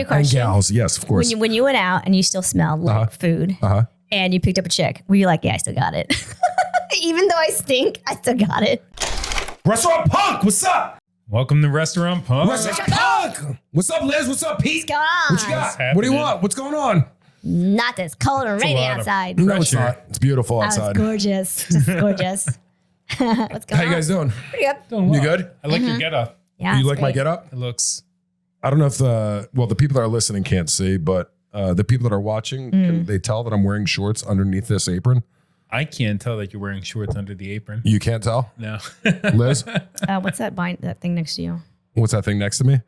a question. And gals, yes, of course. When you went out and you still smelled like food and you picked up a chick, were you like, yeah, I still got it? Even though I stink, I still got it. Restaurant Punk, what's up? Welcome to Restaurant Punk. Restaurant Punk. What's up, Liz? What's up, Pete? What's going on? What you got? What do you want? What's going on? Not this cold and rainy outside. No, it's not. It's beautiful outside. It's gorgeous. Just gorgeous. What's going on? How you guys doing? Pretty good. Doing well. You good? I like your getup. Yeah, You like my great. getup? It looks. I don't know if the people that are listening can't see, but the people that are watching, can they tell that I'm wearing shorts underneath this apron? I can't tell that you're wearing shorts under the apron. You can't tell? No. Liz? What's that thing next to you? What's that thing next to me?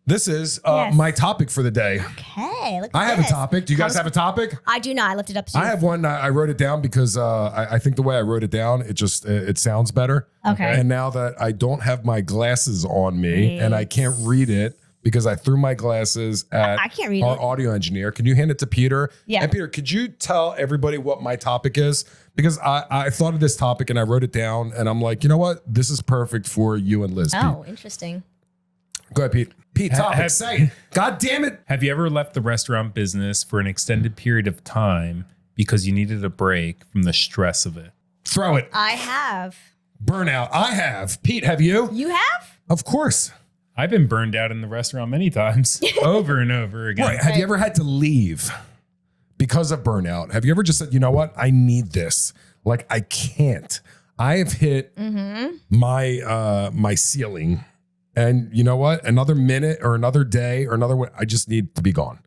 This is Yes. my topic for the day. Okay. Look at I have a this. topic. Do you guys have a topic? I do not. I lifted up to you. I have one. I wrote it down because I think the way I wrote it down, it sounds better. Okay. And now that I don't have my glasses on me and I can't read it because I threw my glasses at I can't read our it. audio engineer. Can you hand it to Peter? Yeah. And Peter, could you tell everybody what my topic is? Because I thought of this topic and I wrote it down and I'm like, you know what? This is perfect for you and Liz. Oh, interesting. Pete. Go ahead, Pete. Pete, topic. Say it. God damn it. Have you ever left the restaurant business for an extended period of time because you needed a break from the stress of it? Throw it. I have. Burnout. I have. Pete, have you? You have? Of course. I've been burned out in the restaurant many times, over and over again. Right. Have you ever had to leave because of burnout? Have you ever just said, you know what? I need this. Like, I can't. I have hit my ceiling. And you know what? Another minute or another day or another way, I just need to be gone.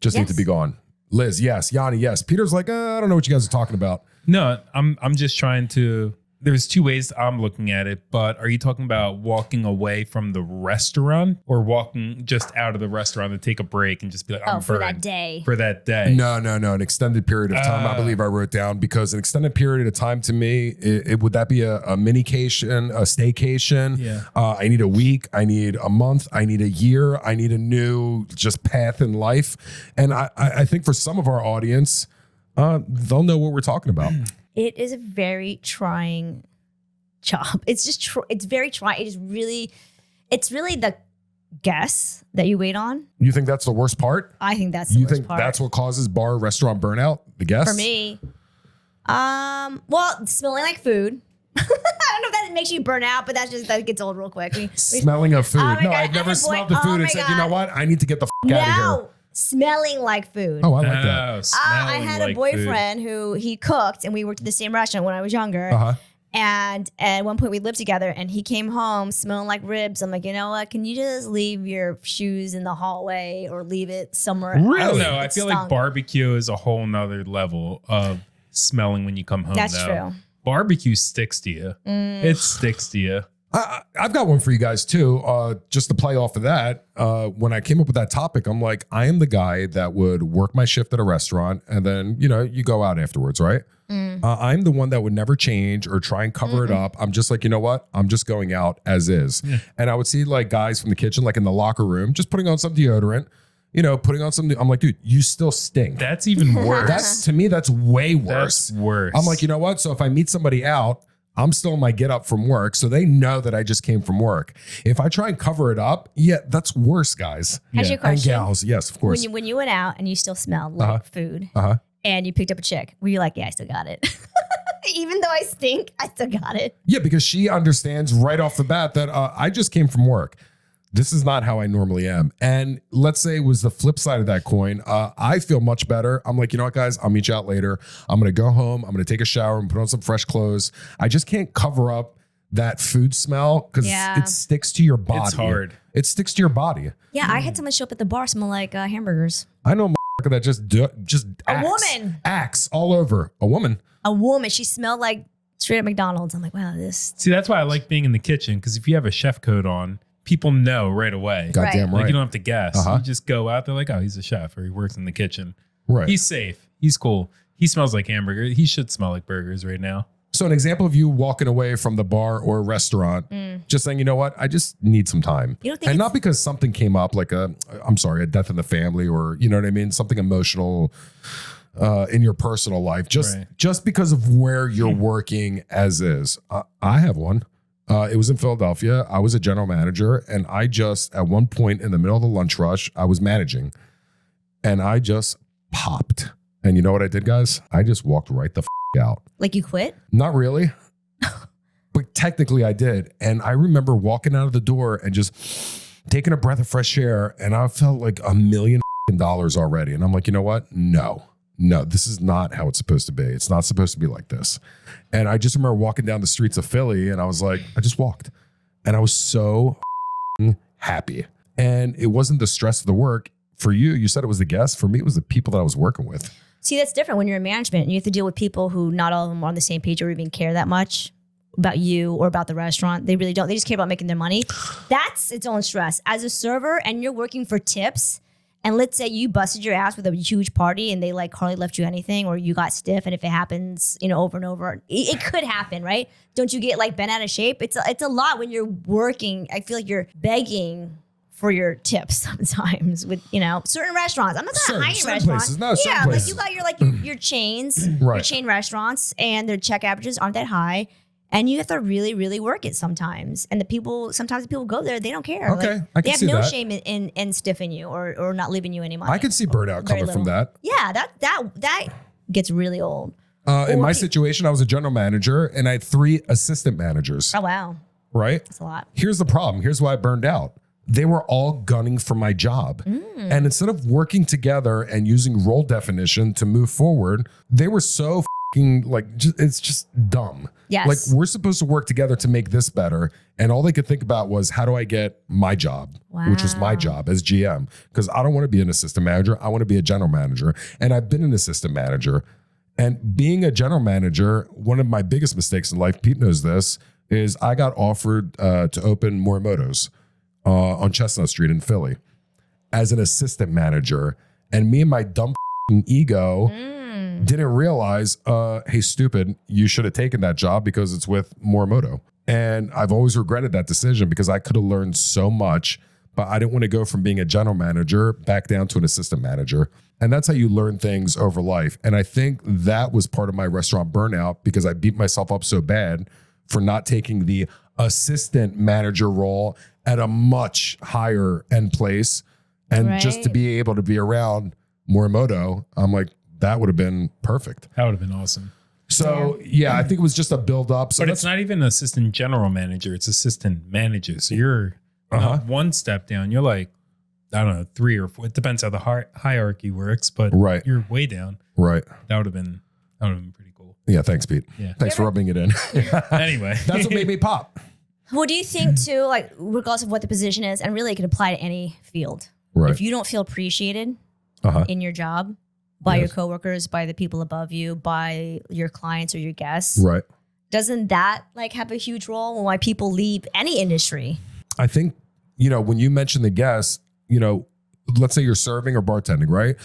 Need to be gone. Liz, yes. Yianni, yes. Peter's like, I don't know what you guys are talking about. No, I'm just trying to. There's two ways I'm looking at it, but are you talking about walking away from the restaurant or walking just out of the restaurant to take a break and just be like, I'm for that burned day. For that day. No. An extended period of time. I believe I wrote down because an extended period of time to me, would that be a minication, a staycation? Yeah. I need a week. I need a month. I need a year. I need a new just path in life. And I think for some of our audience, they'll know what we're talking about. It is a very trying job. It's just, it's very trying. It's really the guess that you wait on. You think that's the worst part? I think that's the worst part. That's what causes bar restaurant burnout? The guests? For me. Well, smelling like food. I don't know if that makes you burn out, but that gets old real quick. Smelling of food. Oh my No, God, I've never boy- smelled the food oh and my said, God. you know what? I need to get the out of here. No, smelling like food. Oh, I like that. Oh, I smelling had a like boyfriend who he cooked, and we worked at the same restaurant when I was younger. Uh-huh. And at one point we lived together, and he came home smelling like ribs. I'm like, you know what? Can you just leave your shoes in the hallway or leave it somewhere? Really? I don't else? know. I It feel like stunk. barbecue is a whole nother level of smelling when you come home. That's though. true. Barbecue sticks to you. It sticks to you. I've got one for you guys too. Just to play off of that, when I came up with that topic, I'm like, I am the guy that would work my shift at a restaurant and then, you go out afterwards, right? I'm the one that would never change or try and cover it up. I'm just like, you know what? I'm just going out as is. Yeah. And I would see like guys from the kitchen, like in the locker room, just putting on some deodorant, putting on some, I'm like, dude, you still stink. That's even worse. To me, that's way worse. That's worse. I'm like, you know what? So if I meet somebody out, I'm still in my get up from work. So they know that I just came from work. If I try and cover it up, that's worse, guys. Has your question? And gals, yes, of course. When you went out and you still smelled like food and you picked up a chick, were you like, yeah, I still got it? Even though I stink, I still got it. Yeah, because she understands right off the bat that I just came from work. This is not how I normally am. And let's say it was the flip side of that coin. I feel much better. I'm like, you know what, guys? I'll meet you out later. I'm going to go home. I'm going to take a shower and put on some fresh clothes. I just can't cover up that food smell because it sticks to your body. It's hard. It sticks to your body. Yeah, I had someone show up at the bar smell like hamburgers. I know a that just A woman. Axe all over. A woman. A woman. She smelled like straight up McDonald's. I'm like, wow, this. See, that's why I like being in the kitchen, because if you have a chef coat on, people know right away. Goddamn right. Like you don't have to guess. You just go out there like, oh, he's a chef or he works in the kitchen. Right. He's safe. He's cool. He smells like hamburger. He should smell like burgers right now. So an example of you walking away from the bar or restaurant, just saying, you know what, I just need some time. You don't think and not because something came up like a death in the family or, you know what I mean? Something emotional in your personal life, just because of where you're working as is. I have one. It was in Philadelphia. I was a general manager, and I just, at one point in the middle of the lunch rush, I was managing, and I just popped. And you know what I did, guys? I just walked right the out. Like you quit? Not really. But technically I did. And I remember walking out of the door and just taking a breath of fresh air, and I felt like $1 million already. And I'm like, you know what? No, this is not how it's supposed to be. It's not supposed to be like this. And I just remember walking down the streets of Philly, and I was like, I just walked. And I was so happy. And it wasn't the stress of the work. For you, you said it was the guests. For me, it was the people that I was working with. See, that's different when you're in management and you have to deal with people who not all of them are on the same page or even care that much about you or about the restaurant. They really don't. They just care about making their money. That's its own stress. As a server and you're working for tips, and let's say you busted your ass with a huge party and they like hardly left you anything, or you got stiff, and if it happens, over and over, it could happen, right? Don't you get like bent out of shape? It's a lot when you're working. I feel like you're begging for your tips sometimes with, certain restaurants. I'm not talking high-end restaurants. Certain places. You got your chains, right. Your chain restaurants, and their check averages aren't that high. And you have to really, really work it sometimes. And sometimes the people go there, they don't care. Okay, I can see that. They have no shame in stiffing you or not leaving you any money. I can see burnout coming from that. Yeah, that gets really old. In my situation, I was a general manager and I had 3 assistant managers. Oh, wow. Right? That's a lot. Here's the problem. Here's why I burned out. They were all gunning for my job. And instead of working together and using role definition to move forward, they were so it's just dumb. Yes. Like, we're supposed to work together to make this better. And all they could think about was, how do I get my job, which was my job as GM? Because I don't want to be an assistant manager. I want to be a general manager. And I've been an assistant manager. And being a general manager, one of my biggest mistakes in life, Pete knows this, is I got offered to open Morimoto's on Chestnut Street in Philly as an assistant manager. And me and my dumb ego didn't realize, hey, stupid, you should have taken that job because it's with Morimoto. And I've always regretted that decision because I could have learned so much, but I didn't want to go from being a general manager back down to an assistant manager. And that's how you learn things over life. And I think that was part of my restaurant burnout, because I beat myself up so bad for not taking the assistant manager role at a much higher end place. And just to be able to be around Morimoto, I'm like, that would have been perfect. That would have been awesome. So yeah, I think it was just a build up. So but it's not even assistant general manager; it's assistant manager. So you're not one step down. You're like, I don't know, 3 or 4. It depends how the hierarchy works, but you're way down. Right. That would have been pretty cool. Yeah. Thanks, Pete. Yeah. Thanks for rubbing it in. Anyway, that's what made me pop. What do you think too? Like, regardless of what the position is, and really it can apply to any field. Right. If you don't feel appreciated in your job, by your coworkers, by the people above you, by your clients or your guests. Right. Doesn't that have a huge role in why people leave any industry? I think, when you mention the guests, let's say you're serving or bartending, right?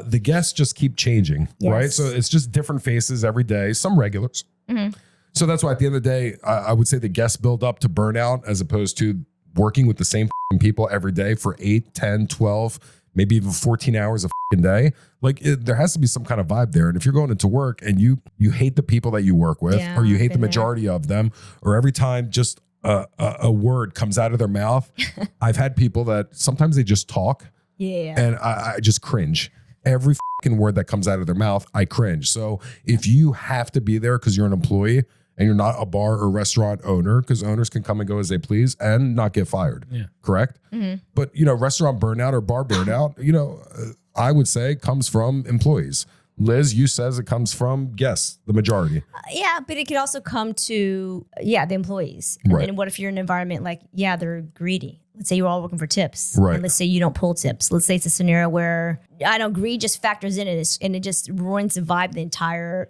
The guests just keep changing, right? So it's just different faces every day, some regulars. So that's why at the end of the day, I would say the guests build up to burnout as opposed to working with the same people every day for 8, 10, 12, maybe even 14 hours a day. Like, there has to be some kind of vibe there. And if you're going into work and you hate the people that you work with, or you hate the majority of them, or every time just a word comes out of their mouth, I've had people that sometimes they just talk and I just cringe. Every word that comes out of their mouth, I cringe. So if you have to be there because you're an employee and you're not a bar or restaurant owner, because owners can come and go as they please and not get fired. Yeah. Correct? But, restaurant burnout or bar burnout, I would say comes from employees. Liz, you says it comes from guests, the majority. Yeah, but it could also come to, the employees. And then what if you're in an environment like, they're greedy. Let's say you're all working for tips. Right. And let's say you don't pull tips. Let's say it's a scenario where, greed just factors in it and it just ruins the vibe, the entire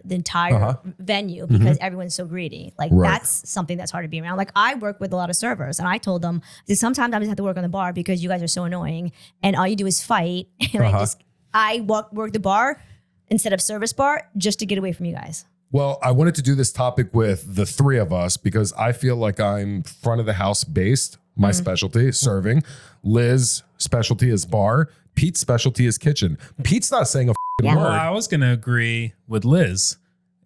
venue because everyone's so greedy. Like, that's something that's hard to be around. Like, I work with a lot of servers and I told them, sometimes I just have to work on the bar because you guys are so annoying and all you do is fight. And I work the bar instead of service bar just to get away from you guys. Well, I wanted to do this topic with the 3 of us because I feel like I'm front of the house based. My specialty, serving. Liz, specialty is bar. Pete's specialty is kitchen. Pete's not saying a word. Well, I was going to agree with Liz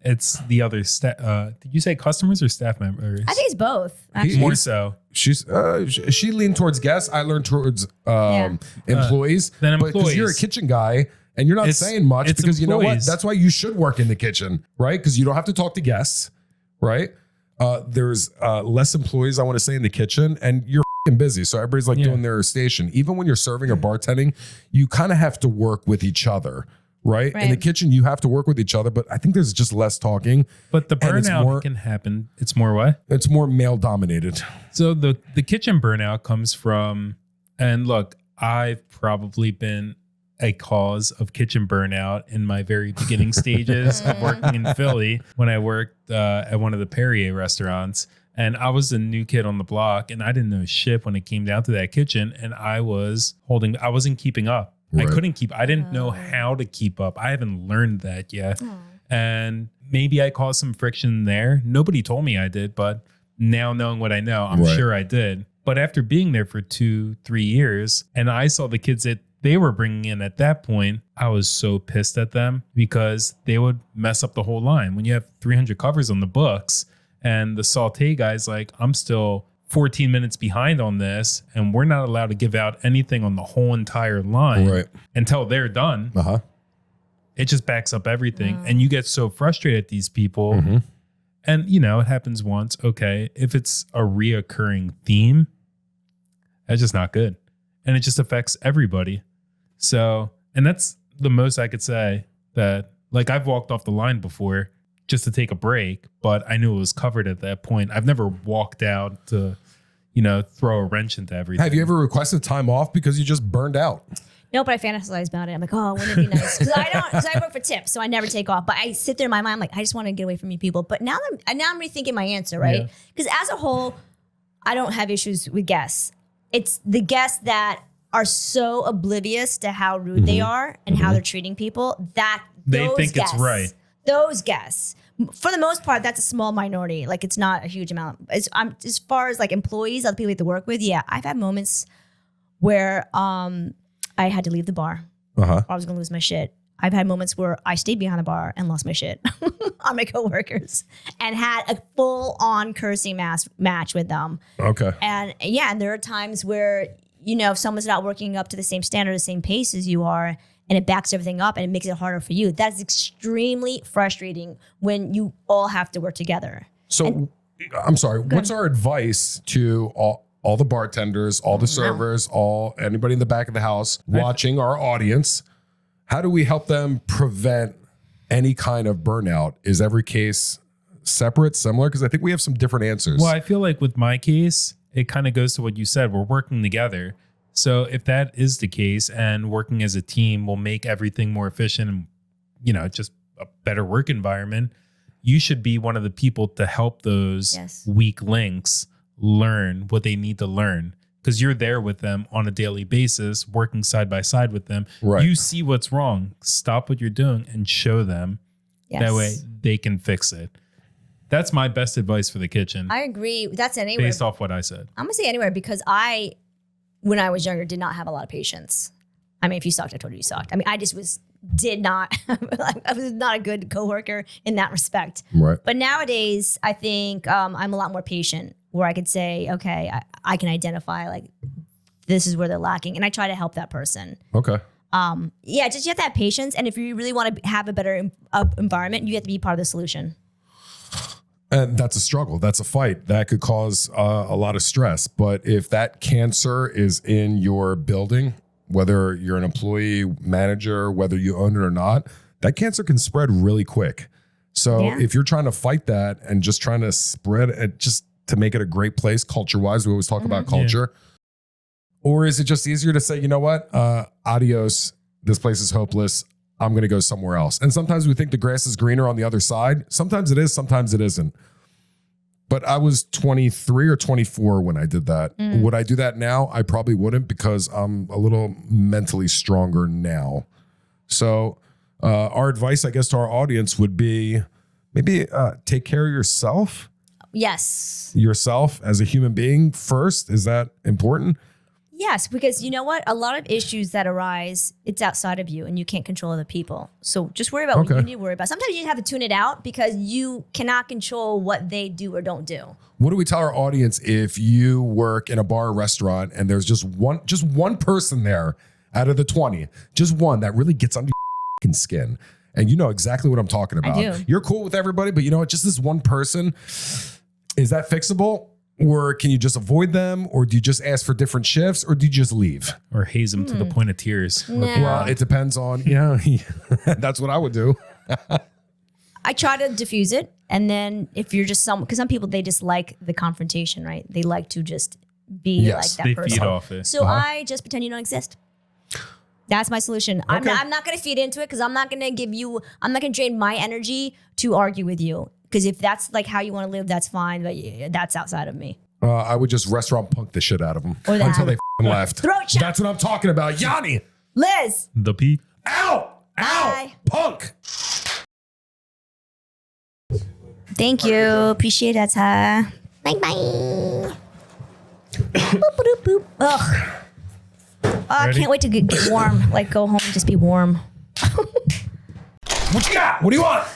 It's the other staff. Did you say customers or staff members? I think it's both. More so. She leaned towards guests. I learned towards employees. Then But 'cause employees. you're a kitchen guy and you're not saying much it's because you know what? employees. That's why you should work in the kitchen, right? Because you don't have to talk to guests, right? There's less employees, I want to say, in the kitchen, and you're f***ing busy. So everybody's like doing their station. Even when you're serving or bartending, you kind of have to work with each other. Right? In the kitchen, you have to work with each other, but I think there's just less talking. But the and it's burnout can happen. It's more what? It's more male dominated. So the kitchen burnout comes from, and look, I've probably been a cause of kitchen burnout in my very beginning stages of working in Philly when I worked at one of the Perrier restaurants. And I was a new kid on the block and I didn't know shit when it came down to that kitchen. And I wasn't keeping up. Right. I didn't know how to keep up. I haven't learned that yet. And maybe I caused some friction there. Nobody told me I did, but now knowing what I know, I'm sure I did. But after being there for 2-3 years and I saw the kids that they were bringing in at that point, I was so pissed at them because they would mess up the whole line. When you have 300 covers on the books and the saute guy's like, I'm still 14 minutes behind on this and we're not allowed to give out anything on the whole entire line until they're done. It just backs up everything. And you get so frustrated at these people. And it happens once. Okay. If it's a reoccurring theme, that's just not good. And it just affects everybody. So, and that's the most I could say that, like, I've walked off the line before just to take a break, but I knew it was covered at that point. I've never walked out to, throw a wrench into everything. Have you ever requested time off because you just burned out? No, but I fantasize about it. I'm like, oh, wouldn't it be nice? Because I work for tips, so I never take off. But I sit there in my mind, I'm like, I just want to get away from you people. But now I'm rethinking my answer, right? Because as a whole, I don't have issues with guests. It's the guests that are so oblivious to how rude they are and how they're treating people that they think it's right. Those guests, for the most part, that's a small minority. Like, it's not a huge amount. As far as like employees, other people you have to work with, I've had moments where I had to leave the bar. Or I was gonna lose my shit. I've had moments where I stayed behind the bar and lost my shit on my coworkers and had a full-on cursing match with them. Okay. And and there are times where, if someone's not working up to the same standard, the same pace as you are, and it backs everything up and it makes it harder for you. That's extremely frustrating when you all have to work together. So, I'm sorry, what's our advice to all the bartenders, all the servers, anybody in the back of the house watching our audience? How do we help them prevent any kind of burnout? Is every case separate, similar? Because I think we have some different answers. Well, I feel like with my case, it kind of goes to what you said. We're working together. So if that is the case and working as a team will make everything more efficient and, just a better work environment, you should be one of the people to help those weak links learn what they need to learn. Because you're there with them on a daily basis, working side by side with them. Right. You see what's wrong. Stop what you're doing and show them. That way they can fix it. That's my best advice for the kitchen. I agree. That's anywhere. Based off what I said. I'm going to say anywhere because when I was younger, did not have a lot of patience. I mean, if you sucked, I told you you sucked. I mean, I was not a good coworker in that respect. Right. But nowadays, I think I'm a lot more patient where I could say, okay, I can identify like this is where they're lacking. And I try to help that person. Okay. Just you have to have patience. And if you really want to have a better environment, you have to be part of the solution. And that's a struggle. That's a fight. That could cause a lot of stress. But if that cancer is in your building, whether you're an employee, manager, whether you own it or not, that cancer can spread really quick. So if you're trying to fight that and just trying to spread it just to make it a great place culture-wise, we always talk about culture. Or is it just easier to say, you know what, adios, this place is hopeless, I'm going to go somewhere else. And sometimes we think the grass is greener on the other side. Sometimes it is, sometimes it isn't. But I was 23 or 24 when I did that. Would I do that now? I probably wouldn't because I'm a little mentally stronger now. So our advice, I guess, to our audience would be maybe take care of yourself. Yes. Yourself as a human being first. Is that important? Yes, because you know what? A lot of issues that arise, it's outside of you and you can't control other people. So just worry about what you need to worry about. Sometimes you have to tune it out because you cannot control what they do or don't do. What do we tell our audience if you work in a bar or restaurant and there's just one person there out of the 20, just one that really gets under your skin? And you know exactly what I'm talking about. I do. You're cool with everybody, but you know what? Just this one person, is that fixable? Or can you just avoid them? Or do you just ask for different shifts? Or do you just leave? Or haze them to the point of tears. No. Well, it depends on, that's what I would do. I try to diffuse it. And then if you're just because some people, they just like the confrontation, right? They like to just be like that they person. feed off it. So I just pretend you don't exist. That's my solution. Okay. I'm not going to feed into it because I'm not going to drain my energy to argue with you. Because if that's like how you want to live, that's fine. But that's outside of me. I would just restaurant punk the shit out of them Or that. until they left. Throat chop. That's what I'm talking about. Yianni. Liz. The Pete. Ow. Bye. Punk. Thank you. Appreciate that. Bye bye. Boop, boop, boop. Ugh. Oh, I can't wait to get warm. Like go home and just be warm. What you got? What do you want?